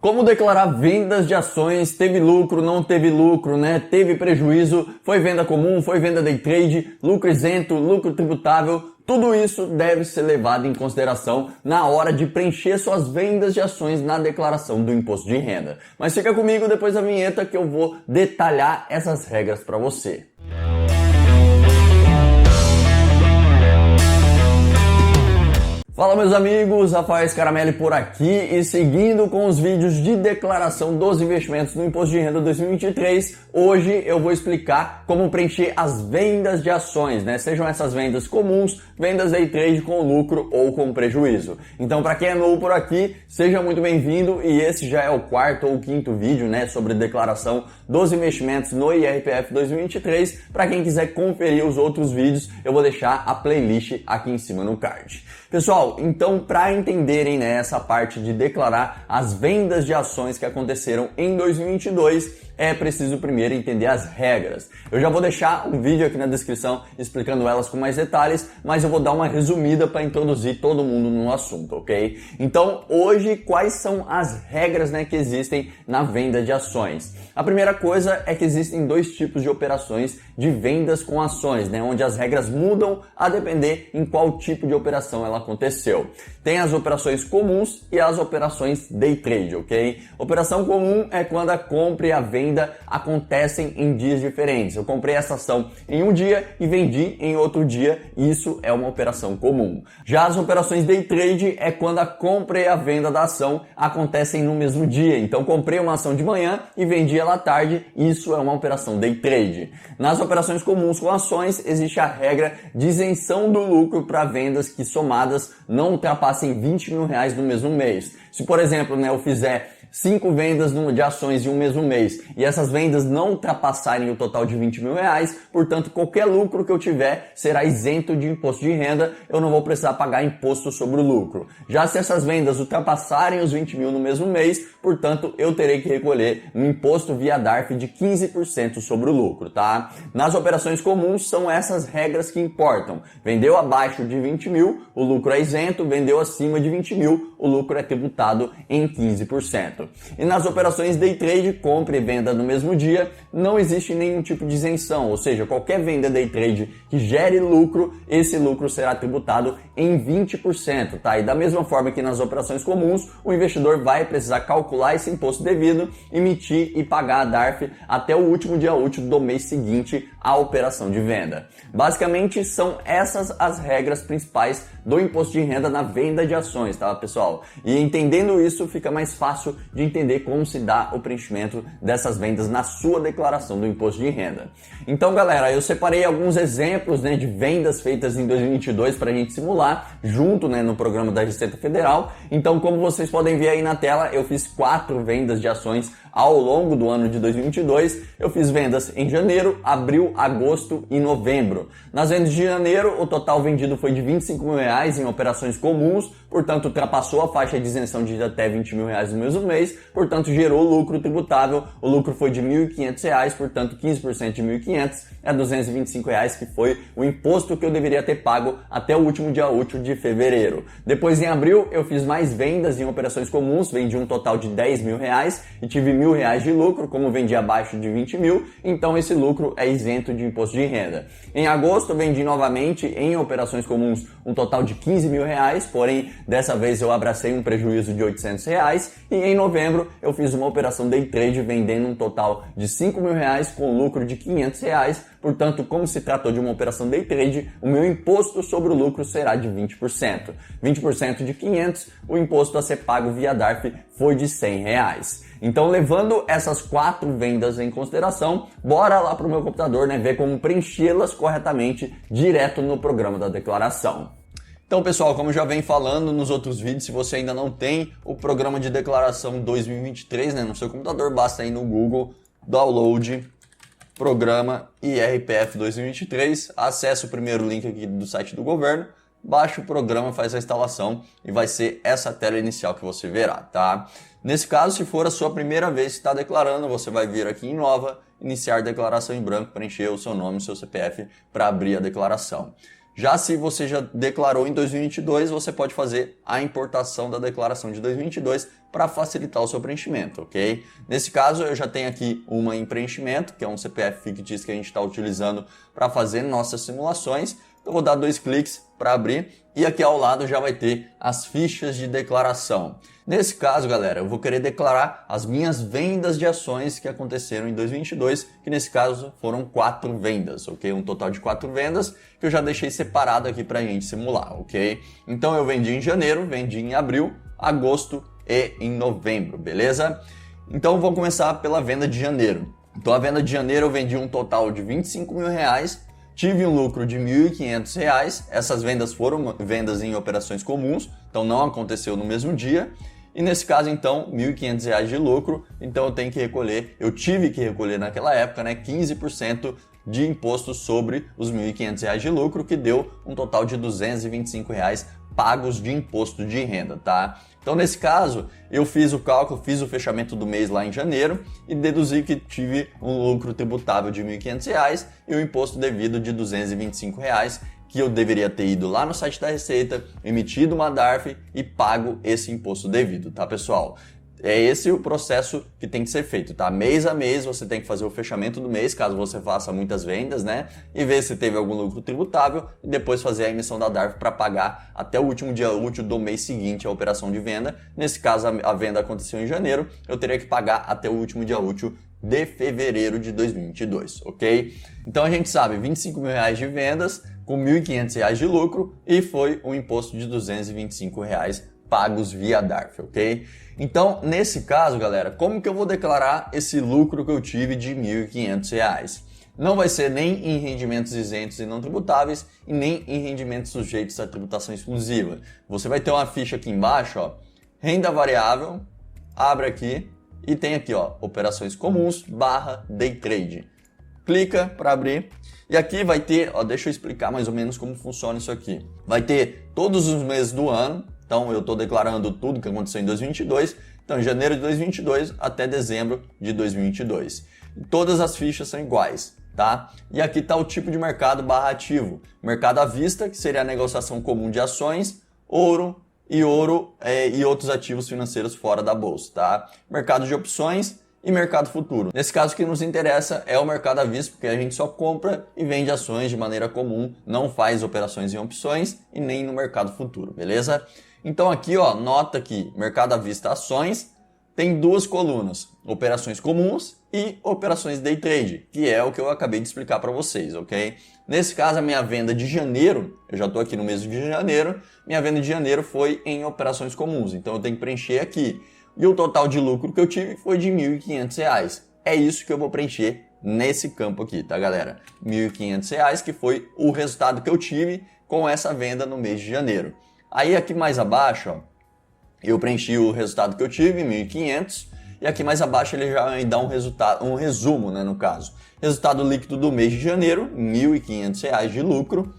Como declarar vendas de ações? Teve lucro, não teve lucro, né? Teve prejuízo, foi venda comum, foi venda day trade, lucro isento, lucro tributável. Tudo isso deve ser levado em consideração na hora de preencher suas vendas de ações na declaração do imposto de renda. Mas fica comigo depois da vinheta que eu vou detalhar essas regras para você. Fala meus amigos, Rafael Scaramelli por aqui e seguindo com os vídeos de declaração dos investimentos no Imposto de Renda 2023, hoje eu vou explicar como preencher as vendas de ações, né? Sejam essas vendas comuns, vendas day trade com lucro ou com prejuízo. Então para quem é novo por aqui, seja muito bem-vindo e esse já é o quarto ou quinto vídeo, né, sobre declaração dos investimentos no IRPF 2023. Para quem quiser conferir os outros vídeos, eu vou deixar a playlist aqui em cima no card. Pessoal, então para entenderem, né, essa parte de declarar as vendas de ações que aconteceram em 2022, é preciso primeiro entender as regras. Eu já vou deixar um vídeo aqui na descrição explicando elas com mais detalhes, mas eu vou dar uma resumida para introduzir todo mundo no assunto, ok? Então, hoje, quais são as regras, né, que existem na venda de ações? A primeira coisa é que existem dois tipos de operações de vendas com ações, né, onde as regras mudam a depender em qual tipo de operação ela aconteceu. Tem as operações comuns e as operações day trade, ok? Operação comum é quando a compra e a venda acontecem em dias diferentes. Eu comprei essa ação em um dia e vendi em outro dia, isso é uma operação comum. Já as operações day trade é quando a compra e a venda da ação acontecem no mesmo dia. Então comprei uma ação de manhã e vendi ela à tarde, isso é uma operação day trade. Nas operações comuns com ações existe a regra de isenção do lucro para vendas que somadas não ultrapassem R$20 mil no mesmo mês. Se, por exemplo, né, eu fizer 5 vendas de ações em um mesmo mês e essas vendas não ultrapassarem o total de R$20 mil, portanto qualquer lucro que eu tiver será isento de imposto de renda, eu não vou precisar pagar imposto sobre o lucro. Já se essas vendas ultrapassarem os 20 mil no mesmo mês, portanto eu terei que recolher um imposto via DARF de 15% sobre o lucro, tá? Nas operações comuns são essas regras que importam. Vendeu abaixo de 20 mil, o lucro é isento, vendeu acima de 20 mil, o lucro é tributado em 15%. E nas operações day trade, compra e venda no mesmo dia, não existe nenhum tipo de isenção, ou seja, qualquer venda day trade que gere lucro, esse lucro será tributado em 20%, tá? E da mesma forma que nas operações comuns, o investidor vai precisar calcular esse imposto devido, emitir e pagar a DARF até o último dia útil do mês seguinte à operação de venda. Basicamente, são essas as regras principais do imposto de renda na venda de ações, tá, pessoal? E entendendo isso, fica mais fácil de entender como se dá o preenchimento dessas vendas na sua declaração do imposto de renda. Então, galera, eu separei alguns exemplos, né, de vendas feitas em 2022 para a gente simular junto, né, no programa da Receita Federal. Então, como vocês podem ver aí na tela, eu fiz 4 vendas de ações ao longo do ano de 2022. Eu fiz vendas em janeiro, abril, agosto e novembro. Nas vendas de janeiro, o total vendido foi de R$25 mil em operações comuns, portanto ultrapassou a faixa de isenção de até R$20 mil no mesmo mês, portanto gerou lucro tributável. O lucro foi de R$1.500, portanto 15% de R$1.500 é R$225, que foi o imposto que eu deveria ter pago até o último dia útil de fevereiro. Depois, em abril, eu fiz mais vendas em operações comuns, vendi um total de R$10 mil e tive R$1.000 de lucro, como vendi abaixo de 20 mil, então esse lucro é isento de imposto de renda. Em agosto, vendi novamente em operações comuns um total de R$15 mil, porém dessa vez eu abracei um prejuízo de R$800 e em novembro eu fiz uma operação day trade vendendo um total de R$5 mil com lucro de R$500, portanto, como se tratou de uma operação day trade, o meu imposto sobre o lucro será de 20%. 20% de 500, o imposto a ser pago via DARF foi de R$100. Então, levando essas 4 vendas em consideração, bora lá para o meu computador, né, ver como preenchê-las corretamente direto no programa da declaração. Então, pessoal, como eu já venho falando nos outros vídeos, se você ainda não tem o programa de declaração 2023, né, no seu computador, basta ir no Google, download, programa IRPF 2023, acesse o primeiro link aqui do site do governo, baixa o programa, faz a instalação e vai ser essa tela inicial que você verá, tá? Nesse caso, se for a sua primeira vez que está declarando, você vai vir aqui em Nova, iniciar declaração em branco, preencher o seu nome e o seu CPF para abrir a declaração. Já se você já declarou em 2022, você pode fazer a importação da declaração de 2022 para facilitar o seu preenchimento, ok? Nesse caso, eu já tenho aqui uma em preenchimento, que é um CPF fictício que a gente está utilizando para fazer nossas simulações. Eu vou dar 2 cliques para abrir e aqui ao lado já vai ter as fichas de declaração. Nesse caso, galera, eu vou querer declarar as minhas vendas de ações que aconteceram em 2022, que nesse caso foram 4 vendas, ok? Um total de 4 vendas que eu já deixei separado aqui para a gente simular, ok? Então eu vendi em janeiro, vendi em abril, agosto e em novembro, beleza? Então vou começar pela venda de janeiro. Então a venda de janeiro eu vendi um total de R$25 mil, tive um lucro de R$1.500, essas vendas foram vendas em operações comuns, então não aconteceu no mesmo dia. E nesse caso, então, R$1.500 de lucro, então eu tive que recolher naquela época, né, 15% de imposto sobre os R$1.500 de lucro, que deu um total de R$225 pagos de imposto de renda, tá? Então, nesse caso, eu fiz o cálculo, fiz o fechamento do mês lá em janeiro e deduzi que tive um lucro tributável de R$1.500 e o imposto devido de R$225, que eu deveria ter ido lá no site da Receita, emitido uma DARF e pago esse imposto devido, tá, pessoal? É esse o processo que tem que ser feito, tá? Mês a mês você tem que fazer o fechamento do mês, caso você faça muitas vendas, né? E ver se teve algum lucro tributável e depois fazer a emissão da DARF para pagar até o último dia útil do mês seguinte a operação de venda. Nesse caso, a venda aconteceu em janeiro, eu teria que pagar até o último dia útil de fevereiro de 2022, ok? Então a gente sabe, R$25 mil de vendas com R$1.500 de lucro e foi um imposto de R$225 pagos via DARF, ok? Então, nesse caso, galera, como que eu vou declarar esse lucro que eu tive de R$1.500? Não vai ser nem em rendimentos isentos e não tributáveis e nem em rendimentos sujeitos à tributação exclusiva. Você vai ter uma ficha aqui embaixo, ó, renda variável, abre aqui e tem aqui, ó, operações comuns / day trade. Clica para abrir e aqui vai ter, ó, deixa eu explicar mais ou menos como funciona isso aqui. Vai ter todos os meses do ano. Então, eu estou declarando tudo que aconteceu em 2022, então em janeiro de 2022 até dezembro de 2022. E todas as fichas são iguais, tá? E aqui está o tipo de mercado / ativo. Mercado à vista, que seria a negociação comum de ações, ouro e outros ativos financeiros fora da bolsa, tá? Mercado de opções e mercado futuro. Nesse caso, o que nos interessa é o mercado à vista, porque a gente só compra e vende ações de maneira comum, não faz operações em opções e nem no mercado futuro, beleza? Então aqui, ó, nota que mercado à vista ações tem 2 colunas, operações comuns e operações day trade, que é o que eu acabei de explicar para vocês, ok? Nesse caso, a minha venda de janeiro, eu já estou aqui no mês de janeiro, minha venda de janeiro foi em operações comuns, então eu tenho que preencher aqui. E o total de lucro que eu tive foi de R$1.500. É isso que eu vou preencher nesse campo aqui, tá, galera? R$1.500, que foi o resultado que eu tive com essa venda no mês de janeiro. Aí aqui mais abaixo, ó, eu preenchi o resultado que eu tive, 1.500, e aqui mais abaixo ele já me dá um resumo, né, no caso. Resultado líquido do mês de janeiro, R$1.500 de lucro,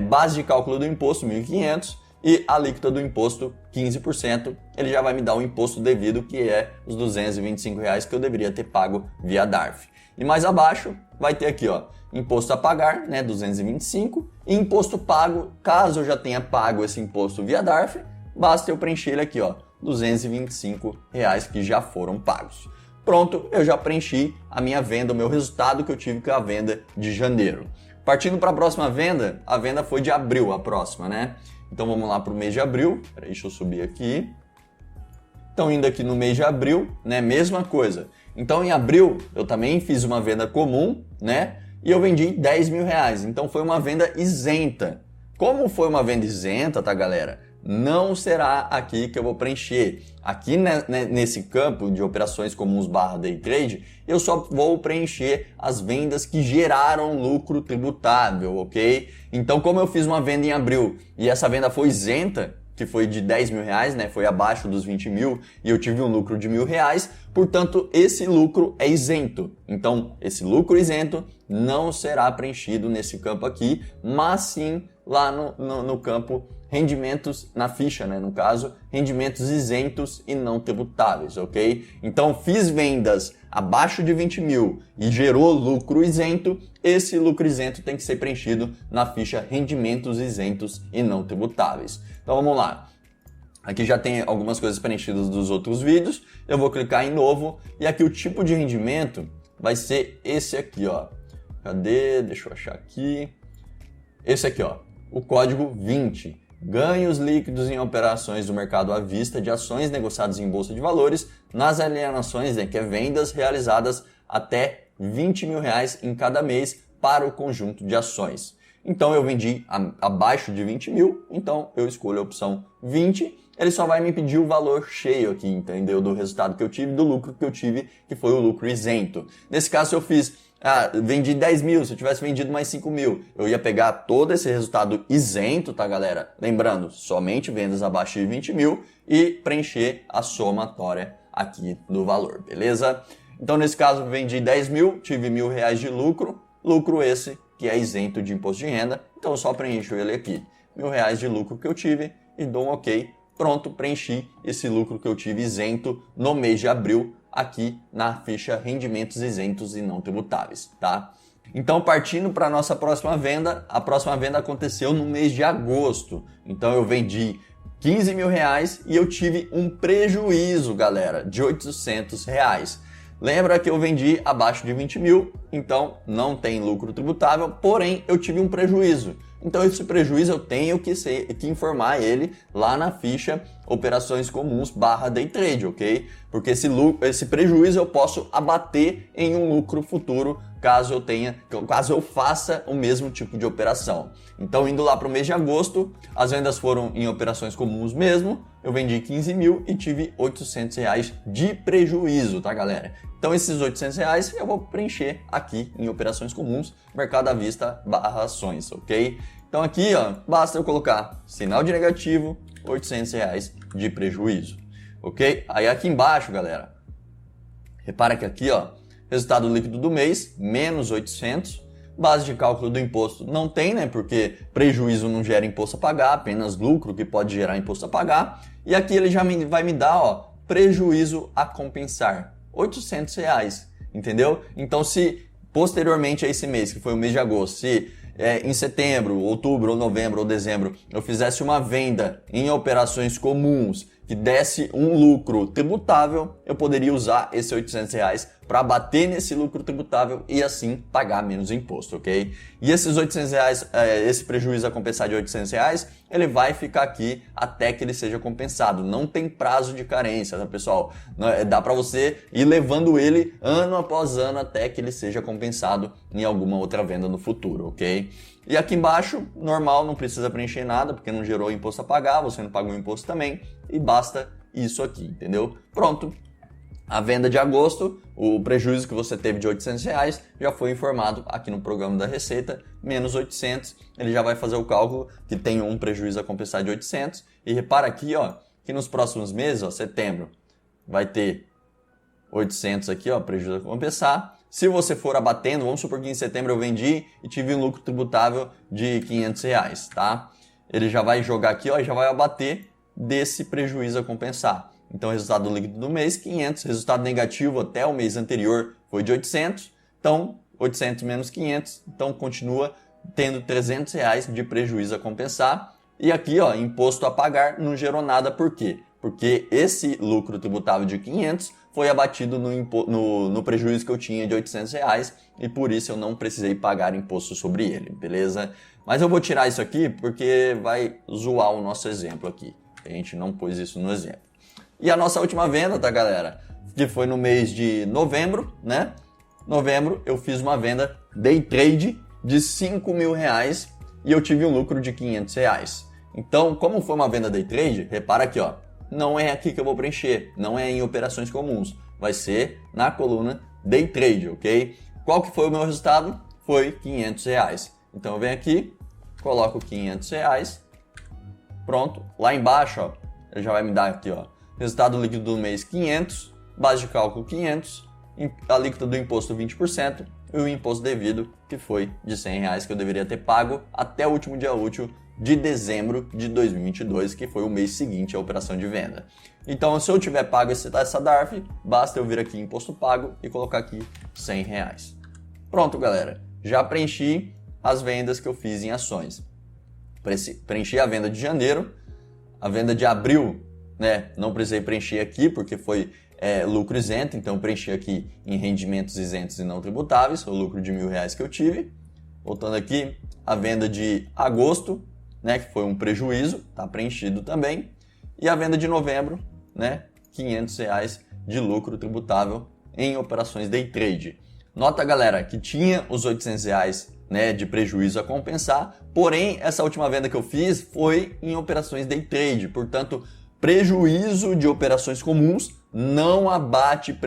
base de cálculo do imposto, 1.500, e a alíquota do imposto, 15%, ele já vai me dar o imposto devido, que é os R$225 que eu deveria ter pago via DARF. E mais abaixo vai ter aqui, ó, imposto a pagar, né, 225, e imposto pago, caso eu já tenha pago esse imposto via DARF, basta eu preencher ele aqui, ó, R$225 que já foram pagos. Pronto, eu já preenchi a minha venda, o meu resultado que eu tive com a venda de janeiro. Partindo para a próxima venda, a venda foi de abril, a próxima, né? Então vamos lá para o mês de abril, peraí, deixa eu subir aqui. Então indo aqui no mês de abril, né, mesma coisa. Então em abril eu também fiz uma venda comum, né? E eu vendi R$10 mil. Então foi uma venda isenta. Como foi uma venda isenta, tá, galera? Não será aqui que eu vou preencher. Aqui nesse campo de operações comuns / day trade, eu só vou preencher as vendas que geraram lucro tributável, ok? Então, como eu fiz uma venda em abril e essa venda foi isenta, que foi de R$10 mil, né? Foi abaixo dos 20 mil e eu tive um lucro de R$1.000, portanto, esse lucro é isento. Então, esse lucro isento não será preenchido nesse campo aqui, mas sim lá no campo rendimentos na ficha, né? No caso, rendimentos isentos e não tributáveis, ok? Então, fiz vendas abaixo de 20 mil e gerou lucro isento, esse lucro isento tem que ser preenchido na ficha rendimentos isentos e não tributáveis. Então, vamos lá. Aqui já tem algumas coisas preenchidas dos outros vídeos, eu vou clicar em novo e aqui o tipo de rendimento vai ser esse aqui, ó. Cadê? Deixa eu achar aqui. Esse aqui, ó. O código 20. Ganhos líquidos em operações do mercado à vista de ações negociadas em bolsa de valores nas alienações, né, que é vendas realizadas até 20 mil reais em cada mês para o conjunto de ações. Então eu vendi abaixo de 20 mil, então eu escolho a opção 20. Ele só vai me pedir o valor cheio aqui, entendeu? Do resultado que eu tive, do lucro que eu tive, que foi o lucro isento. Nesse caso, se eu vendi 10 mil, se eu tivesse vendido mais 5 mil, eu ia pegar todo esse resultado isento, tá, galera? Lembrando, somente vendas abaixo de 20 mil e preencher a somatória aqui do valor, beleza? Então, nesse caso, vendi 10 mil, tive R$1.000 de lucro, lucro esse que é isento de imposto de renda, então eu só preencho ele aqui. R$1.000 de lucro que eu tive e dou um OK. Pronto, preenchi esse lucro que eu tive isento no mês de abril aqui na ficha rendimentos isentos e não tributáveis, tá? Então, partindo para a nossa próxima venda, a próxima venda aconteceu no mês de agosto. Então, eu vendi 15 mil reais e eu tive um prejuízo, galera, de 800 reais. Lembra que eu vendi abaixo de 20 mil, então não tem lucro tributável, porém eu tive um prejuízo. Então esse prejuízo eu tenho que informar ele lá na ficha operações comuns / day trade, ok? Porque esse prejuízo eu posso abater em um lucro futuro caso eu faça o mesmo tipo de operação. Então indo lá para o mês de agosto, as vendas foram em operações comuns mesmo, eu vendi 15 mil e tive 800 reais de prejuízo, tá, galera? Então esses 800 reais eu vou preencher aqui em operações comuns, mercado à vista / ações, ok? Então aqui, ó, basta eu colocar sinal de negativo, 800 reais de prejuízo, ok? Aí aqui embaixo, galera, repara que aqui, ó, resultado líquido do mês, menos 800, base de cálculo do imposto não tem, né? Porque prejuízo não gera imposto a pagar, apenas lucro que pode gerar imposto a pagar. E aqui ele já vai me dar, ó, prejuízo a compensar, 800 reais, entendeu? Então se posteriormente a esse mês, que foi o mês de agosto, se em setembro, outubro, ou novembro, ou dezembro, eu fizesse uma venda em operações comuns que desse um lucro tributável, eu poderia usar esses 800 reais para bater nesse lucro tributável e assim pagar menos imposto, ok? E esses 800 reais, esse prejuízo a compensar de 800 reais, ele vai ficar aqui até que ele seja compensado. Não tem prazo de carência, tá, pessoal? Dá para você ir levando ele ano após ano até que ele seja compensado em alguma outra venda no futuro, ok? E aqui embaixo, normal, não precisa preencher nada, porque não gerou imposto a pagar, você não pagou imposto também, e basta isso aqui, entendeu? Pronto. A venda de agosto, o prejuízo que você teve de 800 reais já foi informado aqui no programa da Receita, menos 800, ele já vai fazer o cálculo que tem um prejuízo a compensar de 800, e repara aqui, ó, que nos próximos meses, ó, setembro, vai ter 800 aqui, ó, prejuízo a compensar. Se você for abatendo, vamos supor que em setembro eu vendi e tive um lucro tributável de 500 reais, tá? Ele já vai jogar aqui, ó, e já vai abater desse prejuízo a compensar. Então, resultado líquido do mês, 500. Resultado negativo até o mês anterior foi de 800. Então, 800 menos 500. Então, continua tendo 300 reais de prejuízo a compensar. E aqui, ó, imposto a pagar não gerou nada. Por quê? Porque esse lucro tributável de 500 foi abatido no prejuízo que eu tinha de 800 reais. E por isso eu não precisei pagar imposto sobre ele, beleza? Mas eu vou tirar isso aqui porque vai zoar o nosso exemplo aqui. A gente não pôs isso no exemplo. E a nossa última venda, tá, galera? Que foi no mês de novembro, né? Novembro eu fiz uma venda day trade de 5 mil reais e eu tive um lucro de 500 reais. Então, como foi uma venda day trade, repara aqui, ó. Não é aqui que eu vou preencher, não é em operações comuns. Vai ser na coluna day trade, ok? Qual que foi o meu resultado? Foi 500 reais. Então eu venho aqui, coloco 500 reais. Pronto. Lá embaixo, ó, ele já vai me dar aqui, ó. Resultado líquido do mês 500, base de cálculo 500, a alíquota do imposto 20% e o imposto devido que foi de 100 reais que eu deveria ter pago até o último dia útil de dezembro de 2022, que foi o mês seguinte à operação de venda. Então, se eu tiver pago essa DARF, basta eu vir aqui em imposto pago e colocar aqui R$100. Pronto, galera. Já preenchi as vendas que eu fiz em ações. Preenchi a venda de janeiro, a venda de abril, né? Não precisei preencher aqui porque foi lucro isento, então preenchi aqui em rendimentos isentos e não tributáveis, o lucro de R$1.000 que eu tive. Voltando aqui, a venda de agosto, né? Que foi um prejuízo, tá preenchido também. E a venda de novembro, né? R$500 de lucro tributável em operações day trade. Nota, galera, que tinha os R$800, né, de prejuízo a compensar, porém, essa última venda que eu fiz foi em operações day trade, portanto, prejuízo de operações comuns não abate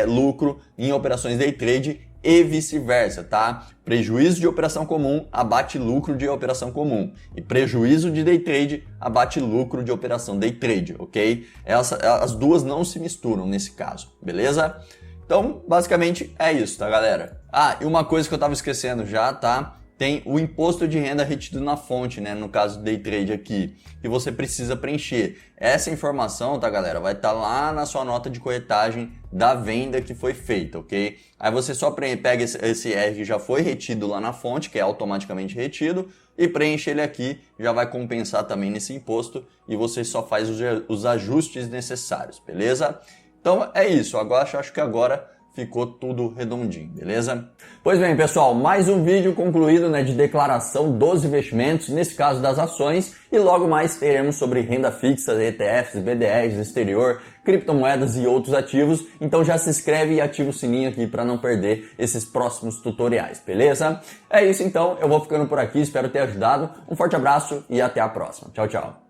lucro em operações day trade e vice-versa, tá? Prejuízo de operação comum abate lucro de operação comum e prejuízo de day trade abate lucro de operação day trade, ok? As duas não se misturam nesse caso, beleza? Então, basicamente é isso, tá, galera? Ah, e uma coisa que eu tava esquecendo já, tá? Tem o imposto de renda retido na fonte, né? No caso do day trade aqui, que você precisa preencher. Essa informação, tá, galera? Vai estar lá na sua nota de corretagem da venda que foi feita, ok? Aí você só pega esse R que já foi retido lá na fonte, que é automaticamente retido, e preenche ele aqui, já vai compensar também nesse imposto, e você só faz os ajustes necessários, beleza? Então é isso, agora acho que agora ficou tudo redondinho, beleza? Pois bem, pessoal, mais um vídeo concluído, né, de declaração dos investimentos, nesse caso das ações, e logo mais teremos sobre renda fixa, ETFs, BDRs, exterior, criptomoedas e outros ativos, então já se inscreve e ativa o sininho aqui para não perder esses próximos tutoriais, beleza? É isso então, eu vou ficando por aqui, espero ter ajudado, um forte abraço e até a próxima. Tchau, tchau!